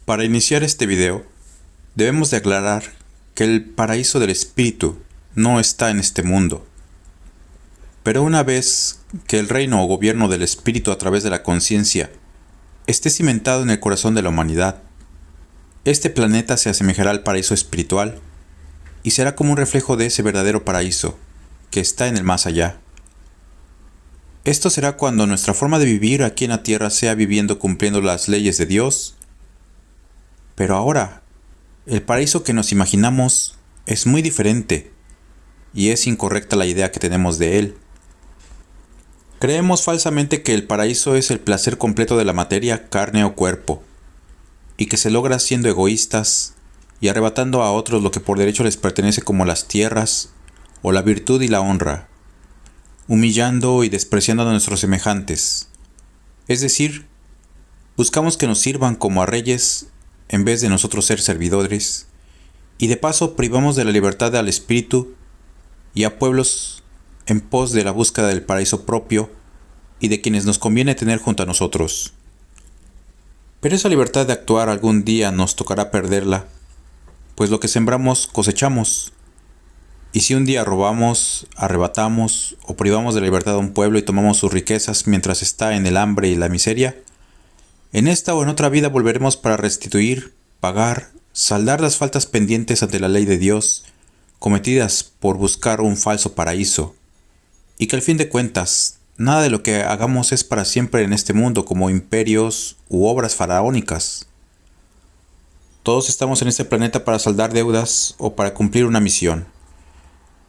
Para iniciar este video, debemos de aclarar que el paraíso del espíritu no está en este mundo. Pero una vez que el reino o gobierno del espíritu a través de la conciencia esté cimentado en el corazón de la humanidad, este planeta se asemejará al paraíso espiritual y será como un reflejo de ese verdadero paraíso que está en el más allá. Esto será cuando nuestra forma de vivir aquí en la tierra sea viviendo cumpliendo las leyes de Dios. Pero ahora, el paraíso que nos imaginamos es muy diferente y es incorrecta la idea que tenemos de él. Creemos falsamente que el paraíso es el placer completo de la materia, carne o cuerpo, y que se logra siendo egoístas y arrebatando a otros lo que por derecho les pertenece como las tierras o la virtud y la honra, humillando y despreciando a nuestros semejantes. Es decir, buscamos que nos sirvan como a reyes en vez de nosotros ser servidores, y de paso privamos de la libertad al espíritu y a pueblos en pos de la búsqueda del paraíso propio y de quienes nos conviene tener junto a nosotros. Pero esa libertad de actuar algún día nos tocará perderla, pues lo que sembramos cosechamos. Y si un día robamos, arrebatamos o privamos de la libertad a un pueblo y tomamos sus riquezas mientras está en el hambre y la miseria, en esta o en otra vida volveremos para restituir, pagar, saldar las faltas pendientes ante la ley de Dios, cometidas por buscar un falso paraíso, y que al fin de cuentas, nada de lo que hagamos es para siempre en este mundo como imperios u obras faraónicas. Todos estamos en este planeta para saldar deudas o para cumplir una misión.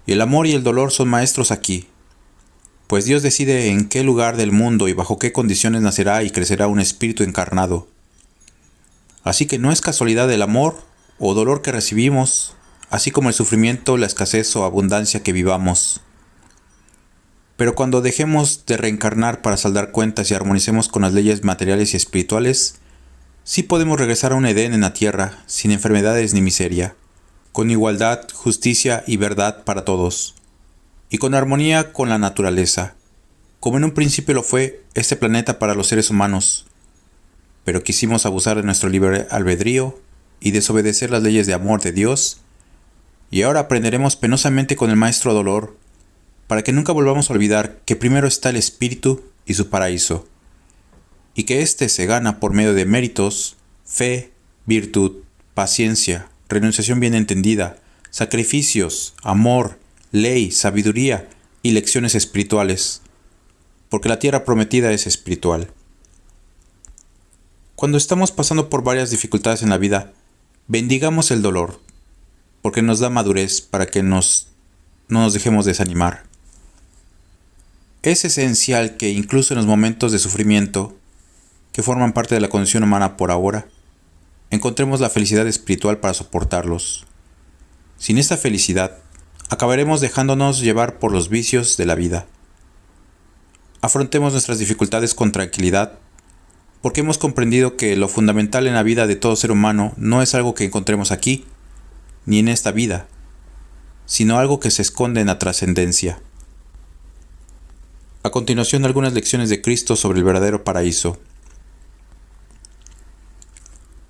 Y el amor y el dolor son maestros aquí, pues Dios decide en qué lugar del mundo y bajo qué condiciones nacerá y crecerá un espíritu encarnado. Así que no es casualidad el amor o dolor que recibimos, así como el sufrimiento, la escasez o abundancia que vivamos. Pero cuando dejemos de reencarnar para saldar cuentas y armonicemos con las leyes materiales y espirituales, sí podemos regresar a un Edén en la tierra, sin enfermedades ni miseria, con igualdad, justicia y verdad para todos, y con armonía con la naturaleza, como en un principio lo fue este planeta para los seres humanos. Pero quisimos abusar de nuestro libre albedrío y desobedecer las leyes de amor de Dios, y ahora aprenderemos penosamente con el maestro dolor, para que nunca volvamos a olvidar que primero está el espíritu y su paraíso, y que éste se gana por medio de méritos, fe, virtud, paciencia, renunciación bien entendida, sacrificios, amor, ley, sabiduría y lecciones espirituales, porque la tierra prometida es espiritual. Cuando estamos pasando por varias dificultades en la vida, bendigamos el dolor, porque nos da madurez para que no nos dejemos desanimar. Es esencial que incluso en los momentos de sufrimiento, que forman parte de la condición humana por ahora, encontremos la felicidad espiritual para soportarlos. Sin esta felicidad, acabaremos dejándonos llevar por los vicios de la vida. Afrontemos nuestras dificultades con tranquilidad, porque hemos comprendido que lo fundamental en la vida de todo ser humano no es algo que encontremos aquí, ni en esta vida, sino algo que se esconde en la trascendencia. A continuación, algunas lecciones de Cristo sobre el verdadero paraíso.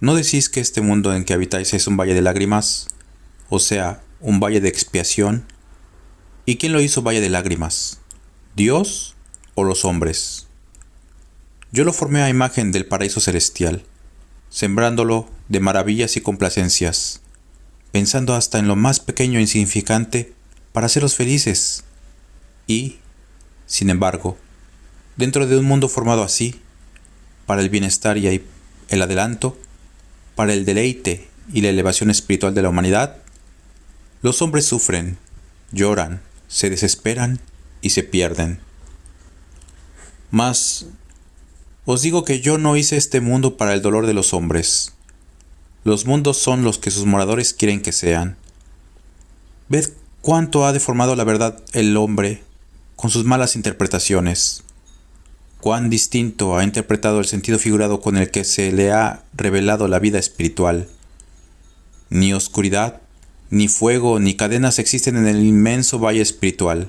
¿No decís que este mundo en que habitáis es un valle de lágrimas? O sea, un valle de expiación. ¿Y quién lo hizo valle de lágrimas? ¿Dios o los hombres? Yo lo formé a imagen del paraíso celestial, sembrándolo de maravillas y complacencias, pensando hasta en lo más pequeño e insignificante para hacerlos felices. Y, sin embargo, dentro de un mundo formado así, para el bienestar y el adelanto, para el deleite y la elevación espiritual de la humanidad, los hombres sufren, lloran, se desesperan y se pierden. Mas, os digo que yo no hice este mundo para el dolor de los hombres. Los mundos son los que sus moradores quieren que sean. Ved cuánto ha deformado la verdad el hombre con sus malas interpretaciones. Cuán distinto ha interpretado el sentido figurado con el que se le ha revelado la vida espiritual. Ni oscuridad, ni fuego, ni cadenas existen en el inmenso valle espiritual.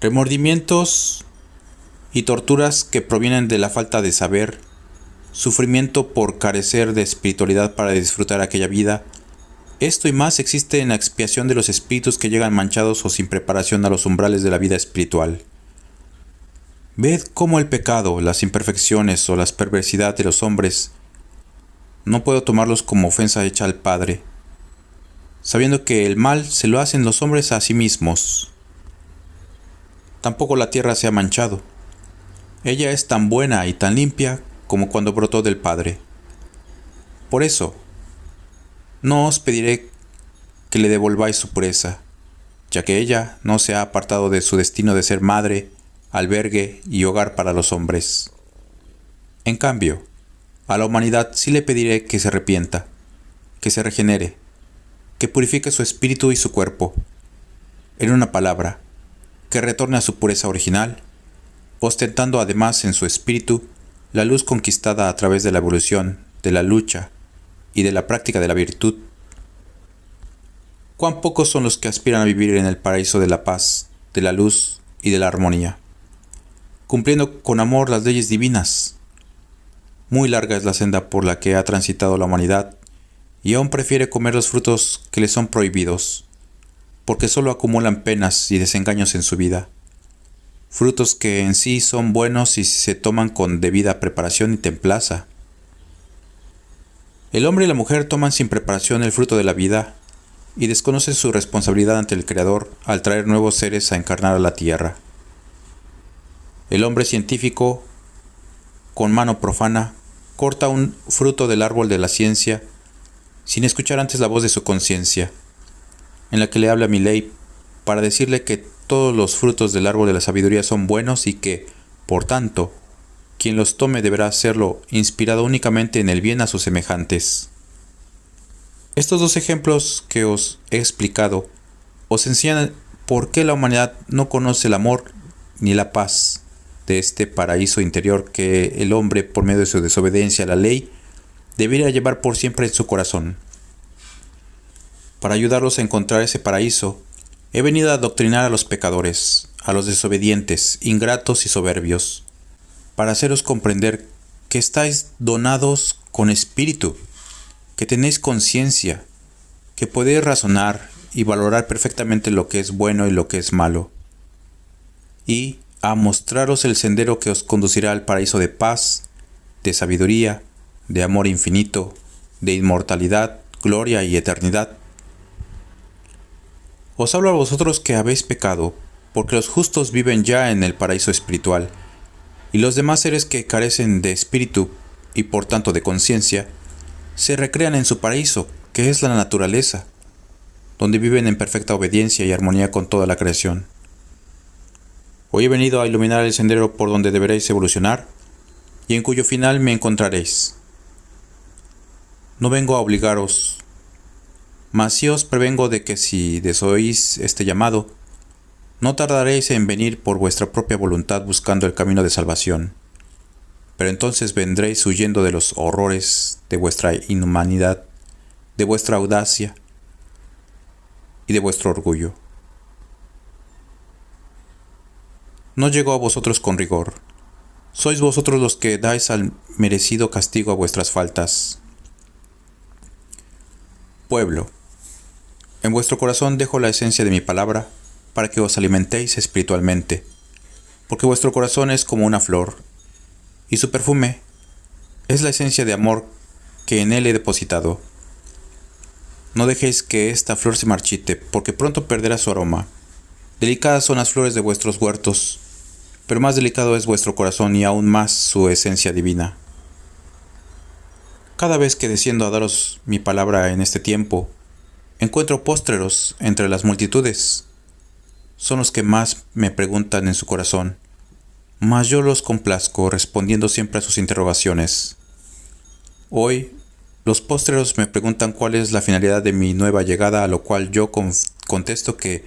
Remordimientos y torturas que provienen de la falta de saber sufrimiento por carecer de espiritualidad para disfrutar aquella vida. Esto y más existe en la expiación de los espíritus que llegan manchados o sin preparación a los umbrales de la vida espiritual. Ved cómo el pecado, las imperfecciones o las perversidades de los hombres no puedo tomarlos como ofensa hecha al Padre, sabiendo que el mal se lo hacen los hombres a sí mismos. Tampoco la tierra se ha manchado. Ella es tan buena y tan limpia como cuando brotó del Padre. Por eso, no os pediré que le devolváis su pureza, ya que ella no se ha apartado de su destino de ser madre, albergue y hogar para los hombres. En cambio, a la humanidad sí le pediré que se arrepienta, que se regenere, que purifique su espíritu y su cuerpo. En una palabra, que retorne a su pureza original, ostentando además en su espíritu la luz conquistada a través de la evolución, de la lucha y de la práctica de la virtud. Cuán pocos son los que aspiran a vivir en el paraíso de la paz, de la luz y de la armonía, cumpliendo con amor las leyes divinas. Muy larga es la senda por la que ha transitado la humanidad, y aún prefiere comer los frutos que le son prohibidos, porque solo acumulan penas y desengaños en su vida. Frutos que en sí son buenos si se toman con debida preparación y templaza. El hombre y la mujer toman sin preparación el fruto de la vida y desconocen su responsabilidad ante el Creador al traer nuevos seres a encarnar a la tierra. El hombre científico, con mano profana, corta un fruto del árbol de la ciencia sin escuchar antes la voz de su conciencia, en la que le habla mi ley para decirle que todos los frutos del árbol de la sabiduría son buenos y que, por tanto, quien los tome deberá hacerlo inspirado únicamente en el bien a sus semejantes. Estos dos ejemplos que os he explicado os enseñan por qué la humanidad no conoce el amor ni la paz de este paraíso interior que el hombre, por medio de su desobediencia a la ley, debería llevar por siempre en su corazón. Para ayudarlos a encontrar ese paraíso, he venido a adoctrinar a los pecadores, a los desobedientes, ingratos y soberbios, para haceros comprender que estáis donados con espíritu, que tenéis conciencia, que podéis razonar y valorar perfectamente lo que es bueno y lo que es malo, y a mostraros el sendero que os conducirá al paraíso de paz, de sabiduría, de amor infinito, de inmortalidad, gloria y eternidad. Os hablo a vosotros que habéis pecado, porque los justos viven ya en el paraíso espiritual, y los demás seres que carecen de espíritu y por tanto de conciencia, se recrean en su paraíso, que es la naturaleza, donde viven en perfecta obediencia y armonía con toda la creación. Hoy he venido a iluminar el sendero por donde deberéis evolucionar, y en cuyo final me encontraréis. No vengo a obligaros, mas sí os prevengo de que si desoís este llamado, no tardaréis en venir por vuestra propia voluntad buscando el camino de salvación, pero entonces vendréis huyendo de los horrores de vuestra inhumanidad, de vuestra audacia y de vuestro orgullo. No llegó a vosotros con rigor. Sois vosotros los que dais al merecido castigo a vuestras faltas. Pueblo, en vuestro corazón dejo la esencia de mi palabra para que os alimentéis espiritualmente, porque vuestro corazón es como una flor, y su perfume es la esencia de amor que en él he depositado. No dejéis que esta flor se marchite, porque pronto perderá su aroma. Delicadas son las flores de vuestros huertos, pero más delicado es vuestro corazón y aún más su esencia divina. Cada vez que desciendo a daros mi palabra en este tiempo, encuentro póstreros entre las multitudes. Son los que más me preguntan en su corazón, mas yo los complazco respondiendo siempre a sus interrogaciones. Hoy, los póstreros me preguntan cuál es la finalidad de mi nueva llegada, a lo cual yo contesto que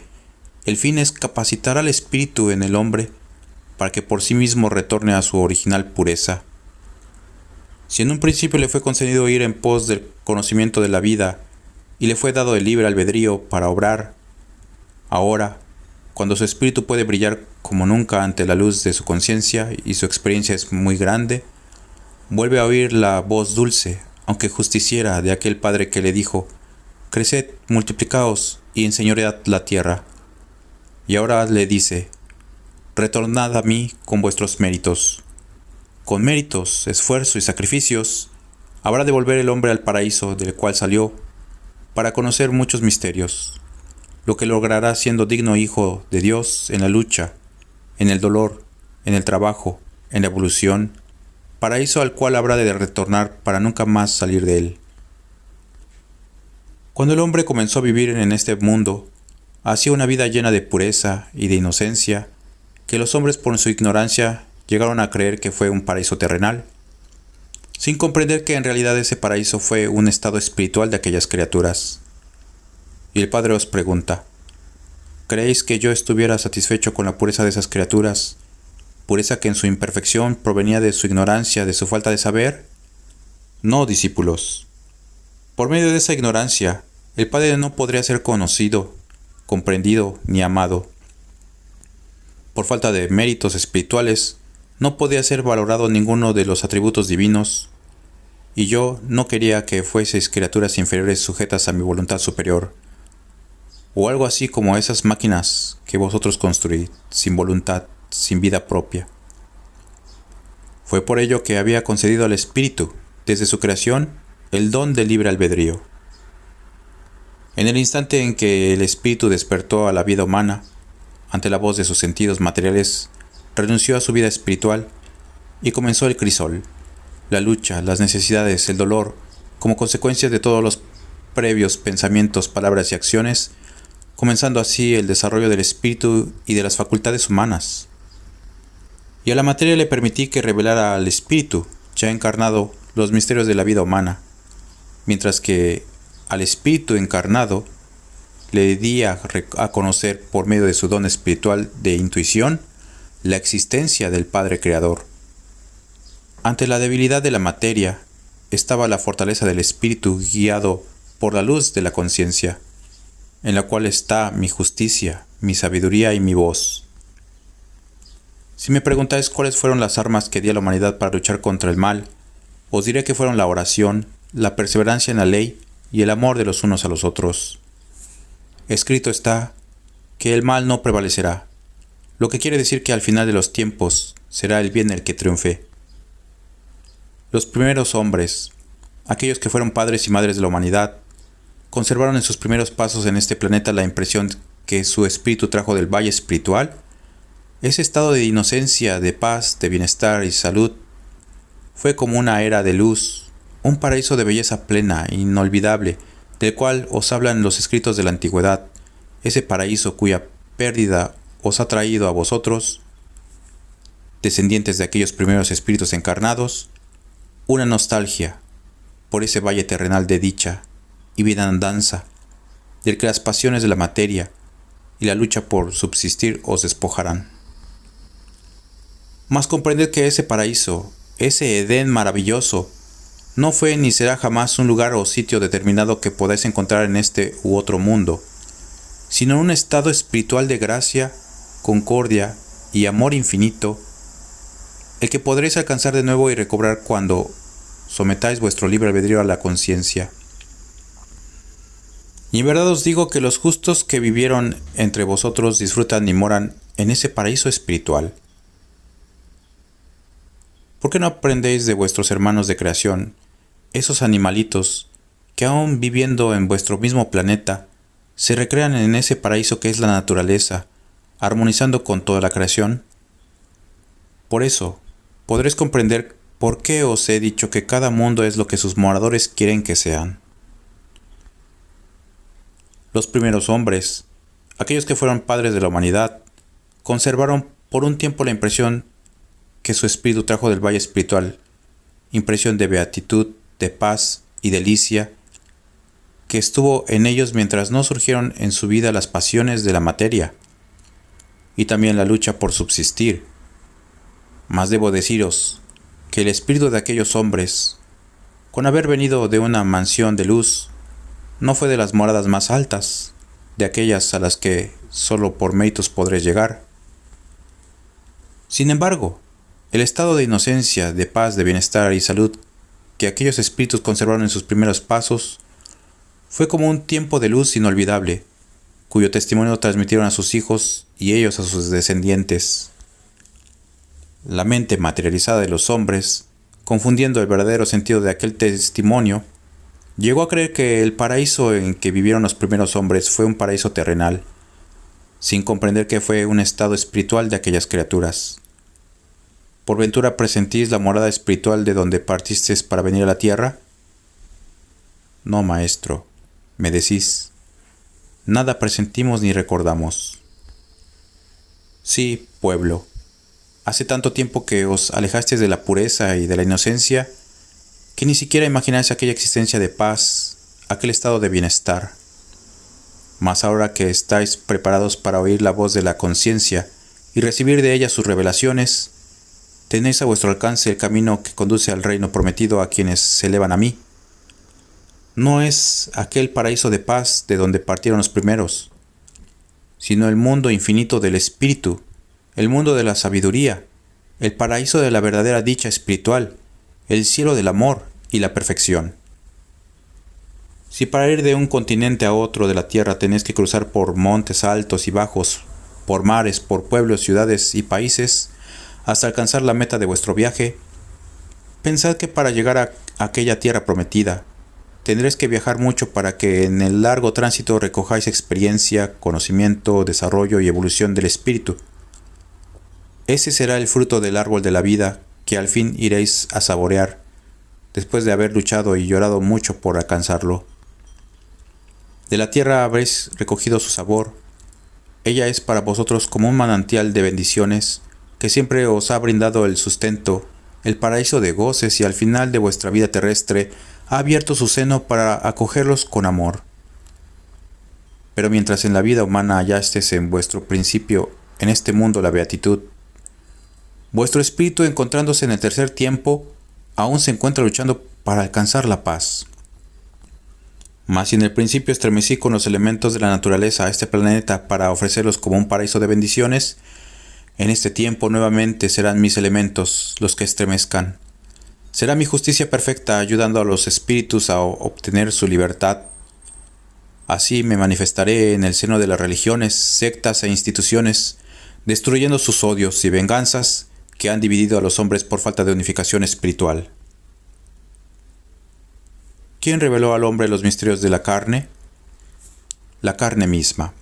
el fin es capacitar al espíritu en el hombre para que por sí mismo retorne a su original pureza. Si en un principio le fue concedido ir en pos del conocimiento de la vida y le fue dado el libre albedrío para obrar, ahora, cuando su espíritu puede brillar como nunca ante la luz de su conciencia y su experiencia es muy grande, vuelve a oír la voz dulce, aunque justiciera, de aquel padre que le dijo: creced, multiplicaos y enseñoread la tierra. Y ahora le dice: retornad a mí con vuestros méritos. Con méritos, esfuerzo y sacrificios, habrá de volver el hombre al paraíso del cual salió, para conocer muchos misterios, lo que logrará siendo digno hijo de Dios en la lucha, en el dolor, en el trabajo, en la evolución, paraíso al cual habrá de retornar para nunca más salir de él. Cuando el hombre comenzó a vivir en este mundo, hacía una vida llena de pureza y de inocencia, que los hombres por su ignorancia llegaron a creer que fue un paraíso terrenal, sin comprender que en realidad ese paraíso fue un estado espiritual de aquellas criaturas. Y el Padre os pregunta: ¿creéis que yo estuviera satisfecho con la pureza de esas criaturas, pureza que en su imperfección provenía de su ignorancia, de su falta de saber? No, discípulos. Por medio de esa ignorancia, el Padre no podría ser conocido, comprendido ni amado. Por falta de méritos espirituales, no podía ser valorado ninguno de los atributos divinos, y yo no quería que fueseis criaturas inferiores sujetas a mi voluntad superior, o algo así como esas máquinas que vosotros construís, sin voluntad, sin vida propia. Fue por ello que había concedido al Espíritu, desde su creación, el don del libre albedrío. En el instante en que el Espíritu despertó a la vida humana, ante la voz de sus sentidos materiales, renunció a su vida espiritual y comenzó el crisol, la lucha, las necesidades, el dolor, como consecuencia de todos los previos pensamientos, palabras y acciones, comenzando así el desarrollo del espíritu y de las facultades humanas. Y a la materia le permití que revelara al espíritu, ya encarnado, los misterios de la vida humana, mientras que al espíritu encarnado le di a conocer por medio de su don espiritual de intuición la existencia del Padre Creador. Ante la debilidad de la materia estaba la fortaleza del espíritu guiado por la luz de la conciencia, en la cual está mi justicia, mi sabiduría y mi voz. Si me preguntáis cuáles fueron las armas que di a la humanidad para luchar contra el mal, os diré que fueron la oración, la perseverancia en la ley y el amor de los unos a los otros. Escrito está que el mal no prevalecerá, lo que quiere decir que al final de los tiempos será el bien el que triunfe. Los primeros hombres, aquellos que fueron padres y madres de la humanidad, conservaron en sus primeros pasos en este planeta la impresión que su espíritu trajo del valle espiritual. Ese estado de inocencia, de paz, de bienestar y salud fue como una era de luz, un paraíso de belleza plena, inolvidable, del cual os hablan los escritos de la antigüedad, ese paraíso cuya pérdida os ha traído a vosotros, descendientes de aquellos primeros espíritus encarnados, una nostalgia por ese valle terrenal de dicha y bienaventuranza, del que las pasiones de la materia y la lucha por subsistir os despojarán. Mas comprended que ese paraíso, ese Edén maravilloso, no fue ni será jamás un lugar o sitio determinado que podáis encontrar en este u otro mundo, sino un estado espiritual de gracia, concordia y amor infinito, el que podréis alcanzar de nuevo y recobrar cuando sometáis vuestro libre albedrío a la conciencia. Y en verdad os digo que los justos que vivieron entre vosotros disfrutan y moran en ese paraíso espiritual. ¿Por qué no aprendéis de vuestros hermanos de creación, esos animalitos que aún viviendo en vuestro mismo planeta, se recrean en ese paraíso que es la naturaleza, armonizando con toda la creación? Por eso, podréis comprender por qué os he dicho que cada mundo es lo que sus moradores quieren que sean. Los primeros hombres, aquellos que fueron padres de la humanidad, conservaron por un tiempo la impresión que su espíritu trajo del valle espiritual, impresión de beatitud, de paz y delicia, que estuvo en ellos mientras no surgieron en su vida las pasiones de la materia, y también la lucha por subsistir. Mas debo deciros que el espíritu de aquellos hombres, con haber venido de una mansión de luz, no fue de las moradas más altas, de aquellas a las que solo por méritos podréis llegar. Sin embargo, El estado de inocencia, de paz, de bienestar y salud que aquellos espíritus conservaron en sus primeros pasos fue como un tiempo de luz inolvidable, cuyo testimonio transmitieron a sus hijos y ellos a sus descendientes. La mente materializada de los hombres, confundiendo el verdadero sentido de aquel testimonio, llegó a creer que el paraíso en que vivieron los primeros hombres fue un paraíso terrenal, sin comprender que fue un estado espiritual de aquellas criaturas. ¿Por ventura presentís la morada espiritual de donde partisteis para venir a la tierra? No, maestro, me decís. Nada presentimos ni recordamos. Sí, pueblo. Hace tanto tiempo que os alejasteis de la pureza y de la inocencia que ni siquiera imagináis aquella existencia de paz, aquel estado de bienestar. Mas ahora que estáis preparados para oír la voz de la conciencia y recibir de ella sus revelaciones, tenéis a vuestro alcance el camino que conduce al reino prometido a quienes se elevan a mí. No es aquel paraíso de paz de donde partieron los primeros, sino el mundo infinito del espíritu, el mundo de la sabiduría, el paraíso de la verdadera dicha espiritual, el cielo del amor y la perfección. Si para ir de un continente a otro de la tierra tenéis que cruzar por montes altos y bajos, por mares, por pueblos, ciudades y países, hasta alcanzar la meta de vuestro viaje, pensad que para llegar a aquella tierra prometida, tendréis que viajar mucho para que en el largo tránsito recojáis experiencia, conocimiento, desarrollo y evolución del espíritu. Ese será el fruto del árbol de la vida que al fin iréis a saborear, después de haber luchado y llorado mucho por alcanzarlo. De la tierra habréis recogido su sabor. Ella es para vosotros como un manantial de bendiciones que siempre os ha brindado el sustento, el paraíso de goces y al final de vuestra vida terrestre ha abierto su seno para acogerlos con amor. Pero mientras en la vida humana hallasteis en vuestro principio en este mundo la beatitud, vuestro espíritu, encontrándose en el tercer tiempo, aún se encuentra luchando para alcanzar la paz. Mas si en el principio estremecí con los elementos de la naturaleza a este planeta para ofrecerlos como un paraíso de bendiciones, en este tiempo nuevamente serán mis elementos los que estremezcan. Será mi justicia perfecta ayudando a los espíritus a obtener su libertad. Así me manifestaré en el seno de las religiones, sectas e instituciones, destruyendo sus odios y venganzas que han dividido a los hombres por falta de unificación espiritual. ¿Quién reveló al hombre los misterios de la carne? La carne misma.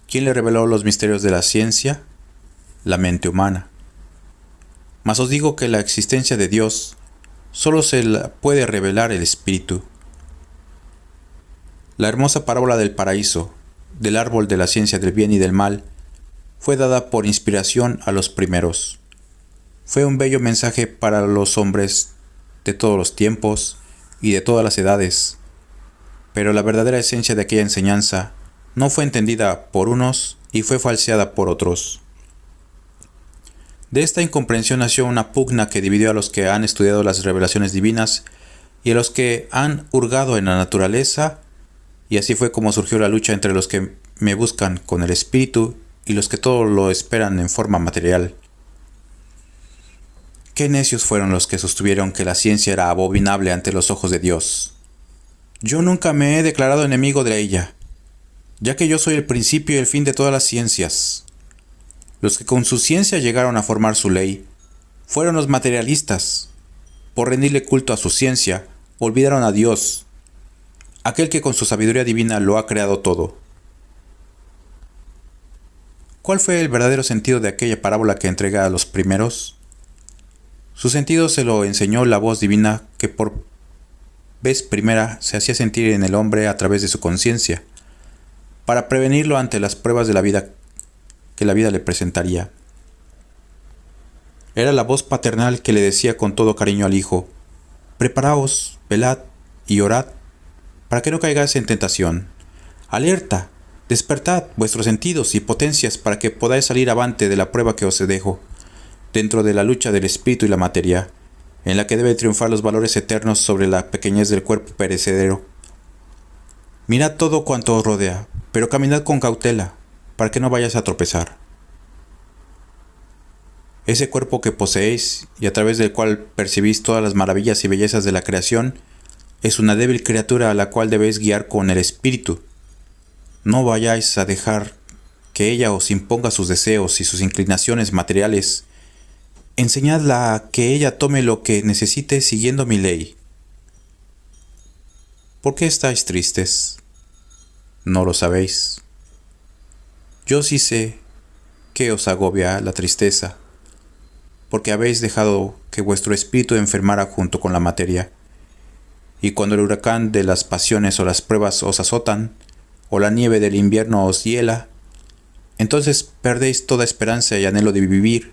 ¿Quién le reveló los misterios de la ciencia? La mente humana. Mas os digo que la existencia de Dios solo se la puede revelar el Espíritu. La hermosa parábola del paraíso, del árbol de la ciencia del bien y del mal, fue dada por inspiración a los primeros. Fue un bello mensaje para los hombres de todos los tiempos y de todas las edades, pero la verdadera esencia de aquella enseñanza no fue entendida por unos y fue falseada por otros. De esta incomprensión nació una pugna que dividió a los que han estudiado las revelaciones divinas y a los que han hurgado en la naturaleza, y así fue como surgió la lucha entre los que me buscan con el espíritu y los que todo lo esperan en forma material. Qué necios fueron los que sostuvieron que la ciencia era abominable ante los ojos de Dios. Yo nunca me he declarado enemigo de ella, ya que yo soy el principio y el fin de todas las ciencias. Los que con su ciencia llegaron a formar su ley fueron los materialistas. Por rendirle culto a su ciencia, olvidaron a Dios, aquel que con su sabiduría divina lo ha creado todo. ¿Cuál fue el verdadero sentido de aquella parábola que entrega a los primeros? Su sentido se lo enseñó la voz divina que por vez primera se hacía sentir en el hombre a través de su conciencia, para prevenirlo ante las pruebas de la vida que la vida le presentaría. Era la voz paternal que le decía con todo cariño al hijo: preparaos, velad y orad, para que no caigáis en tentación. Alerta, despertad vuestros sentidos y potencias para que podáis salir avante de la prueba que os dejo, dentro de la lucha del espíritu y la materia, en la que deben triunfar los valores eternos sobre la pequeñez del cuerpo perecedero. Mirad todo cuanto os rodea, pero caminad con cautela, para que no vayáis a tropezar. Ese cuerpo que poseéis y a través del cual percibís todas las maravillas y bellezas de la creación, es una débil criatura a la cual debéis guiar con el espíritu. No vayáis a dejar que ella os imponga sus deseos y sus inclinaciones materiales. Enseñadla a que ella tome lo que necesite siguiendo mi ley. ¿Por qué estáis tristes? No lo sabéis. Yo sí sé que os agobia la tristeza, porque habéis dejado que vuestro espíritu enfermara junto con la materia. Y cuando el huracán de las pasiones o las pruebas os azotan, o la nieve del invierno os hiela, entonces perdéis toda esperanza y anhelo de vivir.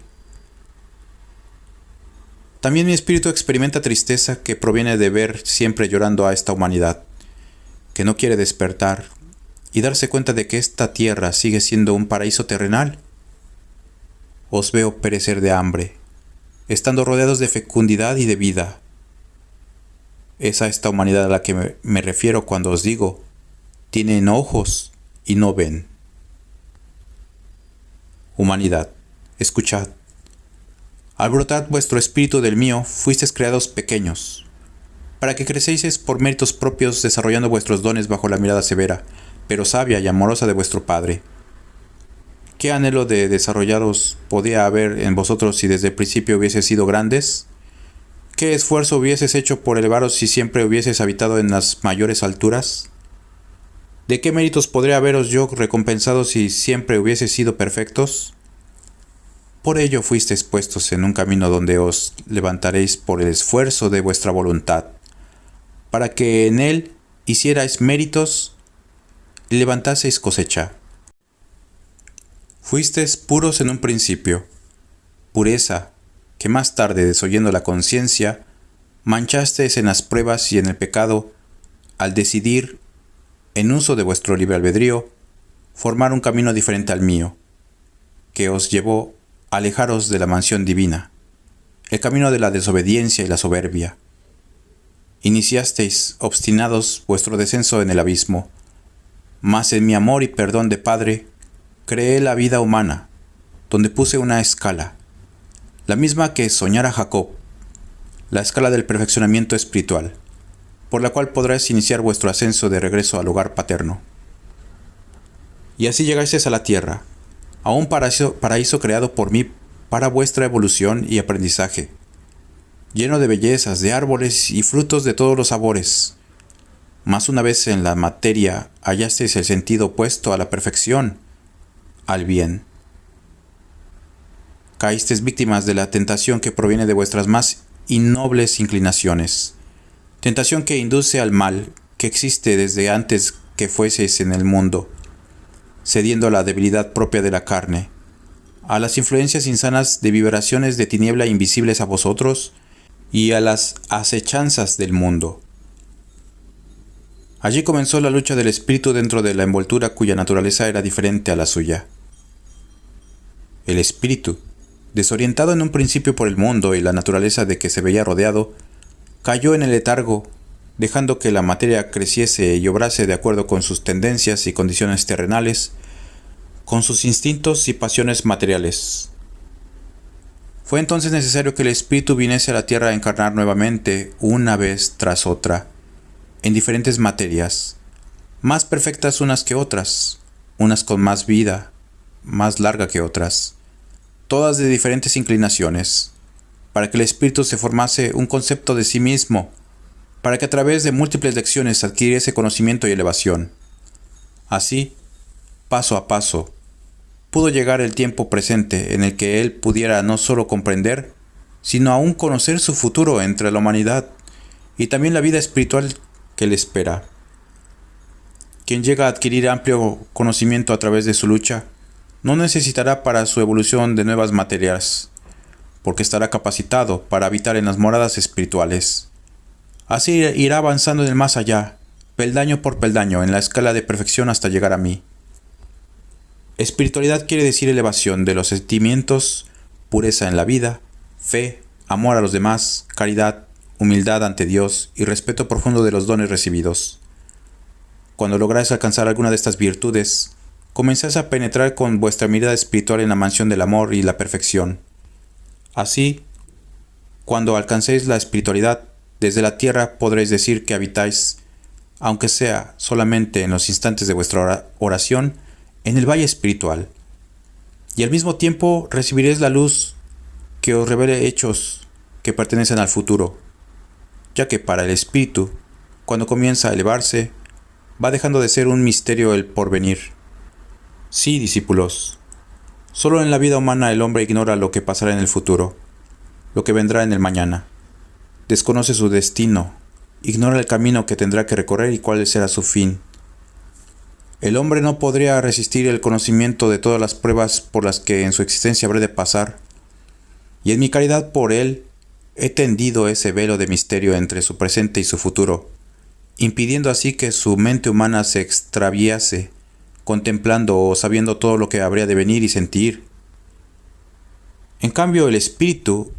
También mi espíritu experimenta tristeza que proviene de ver siempre llorando a esta humanidad, que no quiere despertar y darse cuenta de que esta tierra sigue siendo un paraíso terrenal. Os veo perecer de hambre, estando rodeados de fecundidad y de vida. Es a esta humanidad a la que me refiero cuando os digo, tienen ojos y no ven. Humanidad, escuchad. Al brotar vuestro espíritu del mío, fuisteis creados pequeños, para que crecéis por méritos propios desarrollando vuestros dones bajo la mirada severa, pero sabia y amorosa de vuestro Padre. ¿Qué anhelo de desarrollaros podía haber en vosotros si desde el principio hubieses sido grandes? ¿Qué esfuerzo hubieses hecho por elevaros si siempre hubieses habitado en las mayores alturas? ¿De qué méritos podría haberos yo recompensado si siempre hubieses sido perfectos? Por ello fuisteis puestos en un camino donde os levantaréis por el esfuerzo de vuestra voluntad, para que en él hicierais méritos y levantaseis cosecha. Fuisteis puros en un principio, pureza que más tarde, desoyendo la conciencia, manchasteis en las pruebas y en el pecado, al decidir, en uso de vuestro libre albedrío, formar un camino diferente al mío, que os llevó a alejaros de la mansión divina, el camino de la desobediencia y la soberbia. Iniciasteis, obstinados, vuestro descenso en el abismo, mas en mi amor y perdón de Padre, creé la vida humana, donde puse una escala, la misma que soñara Jacob, la escala del perfeccionamiento espiritual, por la cual podréis iniciar vuestro ascenso de regreso al hogar paterno. Y así llegasteis a la tierra, a un paraíso creado por mí para vuestra evolución y aprendizaje, lleno de bellezas, de árboles y frutos de todos los sabores. Mas una vez en la materia hallasteis el sentido opuesto a la perfección, al bien. Caísteis víctimas de la tentación que proviene de vuestras más innobles inclinaciones, tentación que induce al mal que existe desde antes que fueseis en el mundo, cediendo a la debilidad propia de la carne, a las influencias insanas de vibraciones de tiniebla invisibles a vosotros y a las acechanzas del mundo. Allí comenzó la lucha del espíritu dentro de la envoltura cuya naturaleza era diferente a la suya. El espíritu, desorientado en un principio por el mundo y la naturaleza de que se veía rodeado, cayó en el letargo, dejando que la materia creciese y obrase de acuerdo con sus tendencias y condiciones terrenales, con sus instintos y pasiones materiales. Fue entonces necesario que el espíritu viniese a la tierra a encarnar nuevamente, una vez tras otra, en diferentes materias, más perfectas unas que otras, unas con más vida, más larga que otras, todas de diferentes inclinaciones, para que el espíritu se formase un concepto de sí mismo, para que a través de múltiples lecciones adquiriese conocimiento y elevación. Así, paso a paso, pudo llegar el tiempo presente en el que él pudiera no solo comprender, sino aún conocer su futuro entre la humanidad y también la vida espiritual que le espera. Quien llega a adquirir amplio conocimiento a través de su lucha, no necesitará para su evolución de nuevas materias, porque estará capacitado para habitar en las moradas espirituales. Así irá avanzando en el más allá, peldaño por peldaño, en la escala de perfección hasta llegar a mí. Espiritualidad quiere decir elevación de los sentimientos, pureza en la vida, fe, amor a los demás, caridad, humildad ante Dios y respeto profundo de los dones recibidos. Cuando lográis alcanzar alguna de estas virtudes, comenzáis a penetrar con vuestra mirada espiritual en la mansión del amor y la perfección, Así, cuando alcancéis la espiritualidad, desde la tierra podréis decir que habitáis, aunque sea solamente en los instantes de vuestra oración, en el valle espiritual. Y al mismo tiempo recibiréis la luz que os revele hechos que pertenecen al futuro, ya que para el espíritu, cuando comienza a elevarse, va dejando de ser un misterio el porvenir. Sí, discípulos, solo en la vida humana el hombre ignora lo que pasará en el futuro, lo que vendrá en el mañana. Desconoce su destino, ignora el camino que tendrá que recorrer y cuál será su fin. El hombre no podría resistir el conocimiento de todas las pruebas por las que en su existencia habrá de pasar, y en mi caridad por él he tendido ese velo de misterio entre su presente y su futuro, impidiendo así que su mente humana se extraviase, contemplando o sabiendo todo lo que habría de venir y sentir. En cambio, el espíritu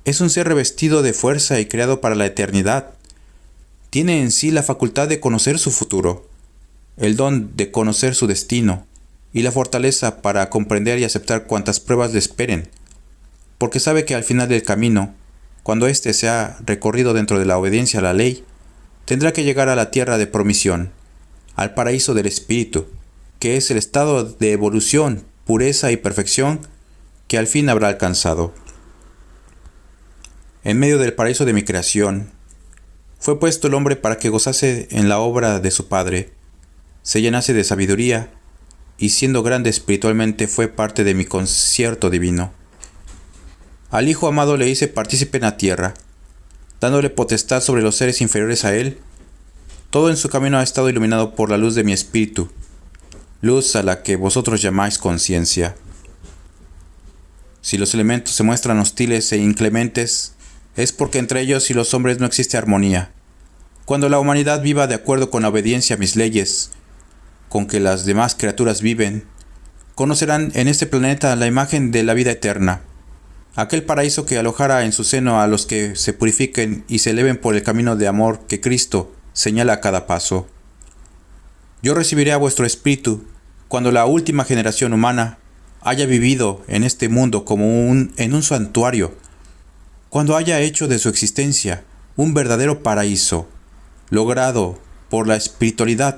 es un ser revestido de fuerza y creado para la eternidad. Tiene en sí la facultad de conocer su futuro, el don de conocer su destino y la fortaleza para comprender y aceptar cuantas pruebas le esperen, porque sabe que al final del camino, cuando éste se ha recorrido dentro de la obediencia a la ley, tendrá que llegar a la tierra de promisión, al paraíso del espíritu, que es el estado de evolución, pureza y perfección que al fin habrá alcanzado. En medio del paraíso de mi creación, fue puesto el hombre para que gozase en la obra de su Padre, se llenase de sabiduría, y siendo grande espiritualmente fue parte de mi concierto divino. Al Hijo amado le hice partícipe en la tierra, dándole potestad sobre los seres inferiores a él. Todo en su camino ha estado iluminado por la luz de mi espíritu, luz a la que vosotros llamáis conciencia. Si los elementos se muestran hostiles e inclementes, es porque entre ellos y los hombres no existe armonía. Cuando la humanidad viva de acuerdo con la obediencia a mis leyes, con que las demás criaturas viven, conocerán en este planeta la imagen de la vida eterna, aquel paraíso que alojará en su seno a los que se purifiquen y se eleven por el camino de amor que Cristo señala a cada paso. Yo recibiré a vuestro espíritu cuando la última generación humana haya vivido en este mundo como en un santuario, cuando haya hecho de su existencia un verdadero paraíso, logrado por la espiritualidad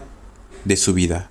de su vida.